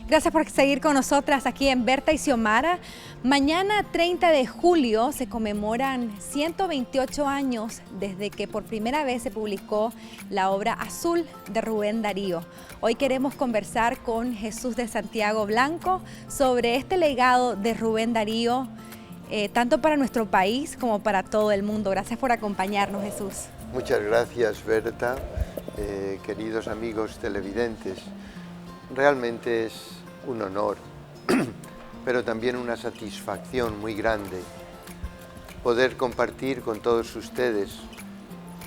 Gracias por seguir con nosotras aquí en Berta y Xiomara. Mañana 30 de julio se conmemoran 128 años desde que por primera vez se publicó la obra Azul de Rubén Darío. Hoy queremos conversar con Jesús de Santiago Blanco sobre este legado de Rubén Darío, tanto para nuestro país como para todo el mundo. Gracias por acompañarnos, Jesús. Muchas gracias, Berta. Queridos amigos televidentes, realmente es un honor, pero también una satisfacción muy grande poder compartir con todos ustedes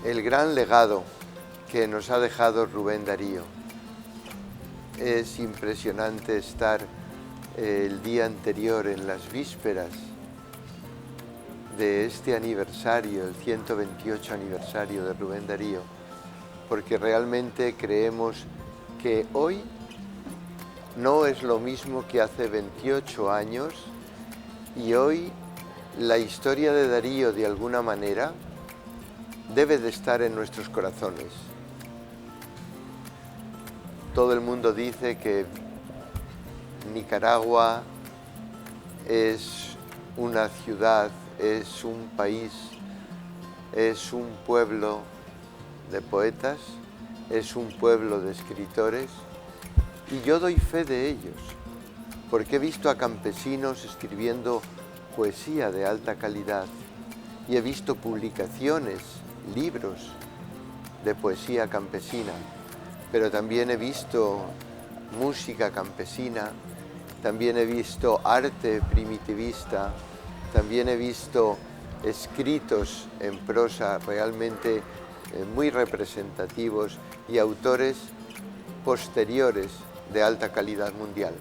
el gran legado que nos ha dejado Rubén Darío. Es impresionante estar el día anterior, en las vísperas de este aniversario, el 128 aniversario de Rubén Darío, porque realmente creemos que hoy no es lo mismo que hace 28 años, y hoy la historia de Darío, de alguna manera, debe de estar en nuestros corazones. Todo el mundo dice que Nicaragua es una ciudad, es un país, es un pueblo de poetas, es un pueblo de escritores, y yo doy fe de ellos, porque he visto a campesinos escribiendo poesía de alta calidad, y he visto publicaciones, libros de poesía campesina, pero también he visto música campesina, también he visto arte primitivista, también he visto escritos en prosa realmente muy representativos y autores posteriores de alta calidad mundial.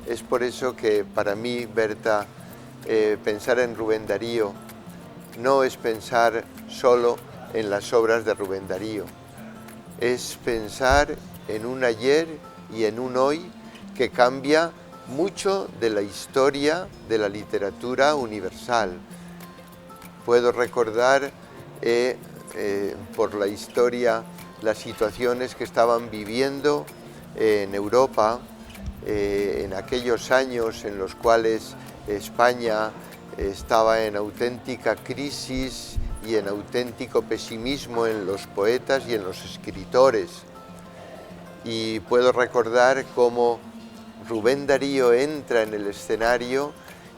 Es por eso que para mí, Berta, pensar en Rubén Darío no es pensar solo en las obras de Rubén Darío, es pensar en un ayer y en un hoy que cambia mucho de la historia de la literatura universal. Puedo recordar por la historia las situaciones que estaban viviendo en Europa en aquellos años en los cuales España estaba en auténtica crisis y en auténtico pesimismo en los poetas y en los escritores. Y puedo recordar cómo Rubén Darío entra en el escenario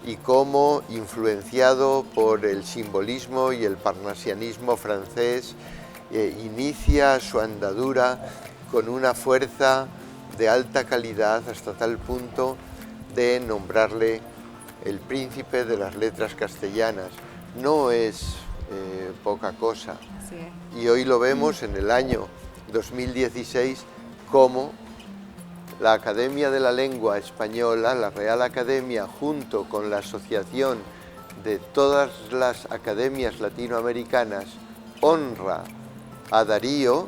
y cómo, influenciado por el simbolismo y el parnasianismo francés, inicia su andadura con una fuerza de alta calidad hasta tal punto de nombrarle el príncipe de las letras castellanas. No es poca cosa. Sí. Y hoy lo vemos en el año 2016 como la Academia de la Lengua Española, la Real Academia, junto con la Asociación de todas las academias latinoamericanas, honra a Darío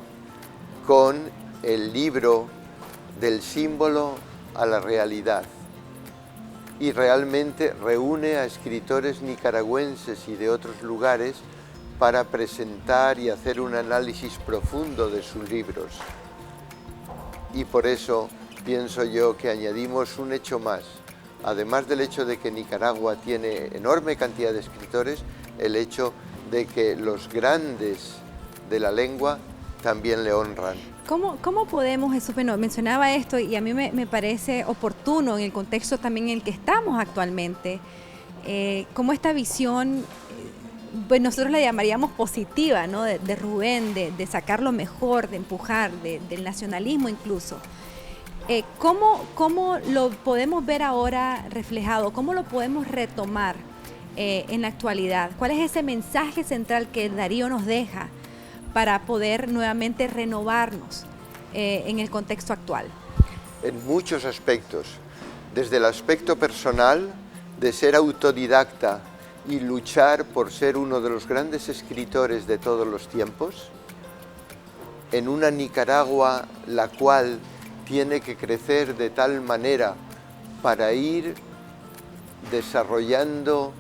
con el libro Del símbolo a la realidad, y realmente reúne a escritores nicaragüenses y de otros lugares para presentar y hacer un análisis profundo de sus libros. Y por eso pienso yo que añadimos un hecho más, además del hecho de que Nicaragua tiene enorme cantidad de escritores, el hecho de que los grandes de la lengua también le honran. ¿Cómo podemos, Jesús, bueno, mencionaba esto y a mí me parece oportuno en el contexto también en el que estamos actualmente, cómo esta visión, pues nosotros la llamaríamos positiva, ¿no? de Rubén, de sacar lo mejor, de empujar, del nacionalismo incluso. ¿Cómo lo podemos ver ahora reflejado? ¿Cómo lo podemos retomar en la actualidad? ¿Cuál es ese mensaje central que Darío nos deja para poder nuevamente renovarnos en el contexto actual? En muchos aspectos, desde el aspecto personal, de ser autodidacta y luchar por ser uno de los grandes escritores de todos los tiempos, en una Nicaragua la cual tiene que crecer de tal manera para ir desarrollando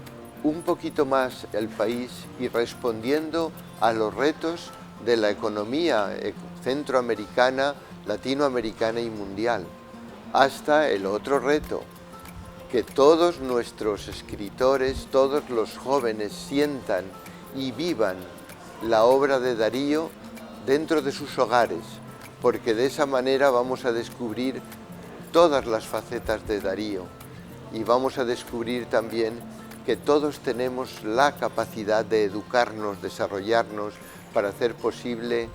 un poquito más el país y respondiendo a los retos de la economía centroamericana, latinoamericana y mundial. hasta el otro reto, que todos nuestros escritores, todos los jóvenes sientan y vivan la obra de Darío dentro de sus hogares, porque de esa manera vamos a descubrir todas las facetas de Darío y vamos a descubrir también que todos tenemos la capacidad de educarnos, desarrollarnos para hacer posible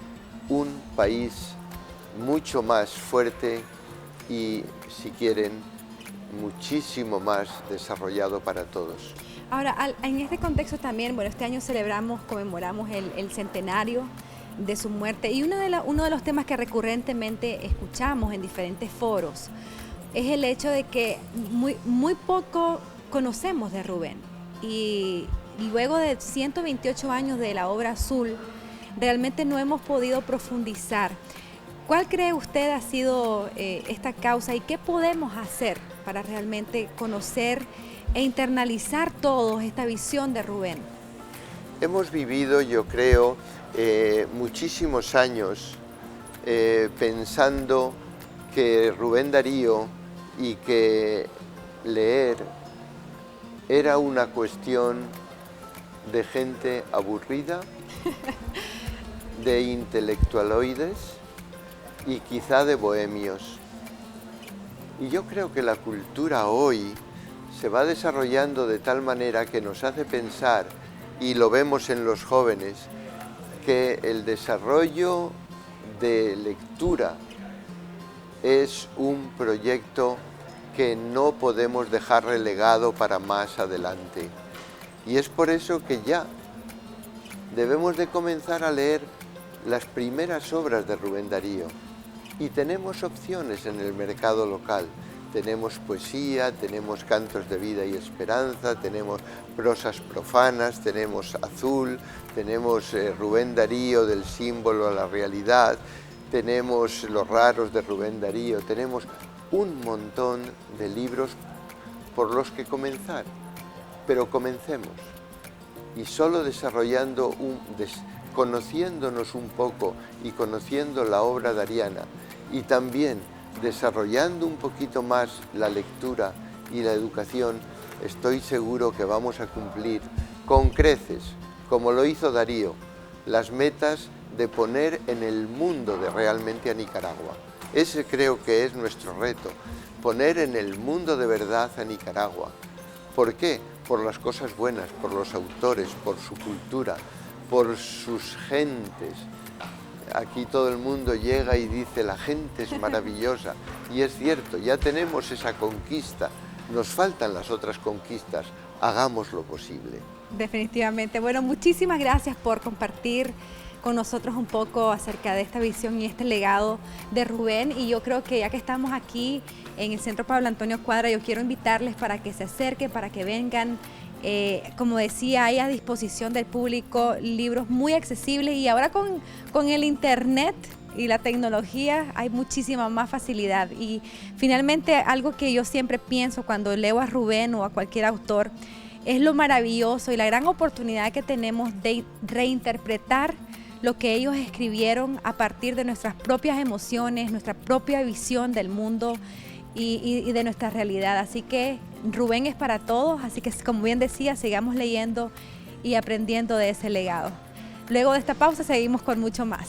un país mucho más fuerte y, si quieren, muchísimo más desarrollado para todos. Ahora, en este contexto también, bueno, este año conmemoramos el centenario de su muerte y uno de los temas que recurrentemente escuchamos en diferentes foros es el hecho de que muy poco conocemos de Rubén y luego de 128 años de la obra Azul, realmente no hemos podido profundizar. ¿Cuál cree usted ha sido esta causa y qué podemos hacer para realmente conocer e internalizar todos esta visión de Rubén? Hemos vivido, yo creo, muchísimos años pensando que Rubén Darío y que leer era una cuestión de gente aburrida, de intelectualoides y quizá de bohemios. Y yo creo que la cultura hoy se va desarrollando de tal manera que nos hace pensar, y lo vemos en los jóvenes, que el desarrollo de lectura es un proyecto que no podemos dejar relegado para más adelante. Y es por eso que ya debemos de comenzar a leer las primeras obras de Rubén Darío. Y tenemos opciones en el mercado local. Tenemos poesía, tenemos cantos de vida y esperanza, tenemos prosas profanas, tenemos Azul, tenemos Rubén Darío del símbolo a la realidad, tenemos Los raros de Rubén Darío, tenemos un montón de libros por los que comenzar. Pero comencemos. Y solo desarrollando, conociéndonos un poco y conociendo la obra dariana y también desarrollando un poquito más la lectura y la educación, estoy seguro que vamos a cumplir con creces, como lo hizo Darío, las metas de poner en el mundo de realmente a Nicaragua. Ese creo que es nuestro reto, poner en el mundo de verdad a Nicaragua. ¿Por qué? Por las cosas buenas, por los autores, por su cultura, por sus gentes. Aquí todo el mundo llega y dice, la gente es maravillosa. Y es cierto, ya tenemos esa conquista. Nos faltan las otras conquistas. Hagamos lo posible. Definitivamente. Bueno, muchísimas gracias por compartir con nosotros un poco acerca de esta visión y este legado de Rubén. Y yo creo que ya que estamos aquí en el Centro Pablo Antonio Cuadra, yo quiero invitarles para que se acerquen, para que vengan. Como decía, hay a disposición del público libros muy accesibles y ahora con el internet y la tecnología hay muchísima más facilidad. Y finalmente algo que yo siempre pienso cuando leo a Rubén o a cualquier autor es lo maravilloso y la gran oportunidad que tenemos de reinterpretar lo que ellos escribieron a partir de nuestras propias emociones, nuestra propia visión del mundo y de nuestra realidad. Así que Rubén es para todos, así que como bien decía, sigamos leyendo y aprendiendo de ese legado. Luego de esta pausa seguimos con mucho más.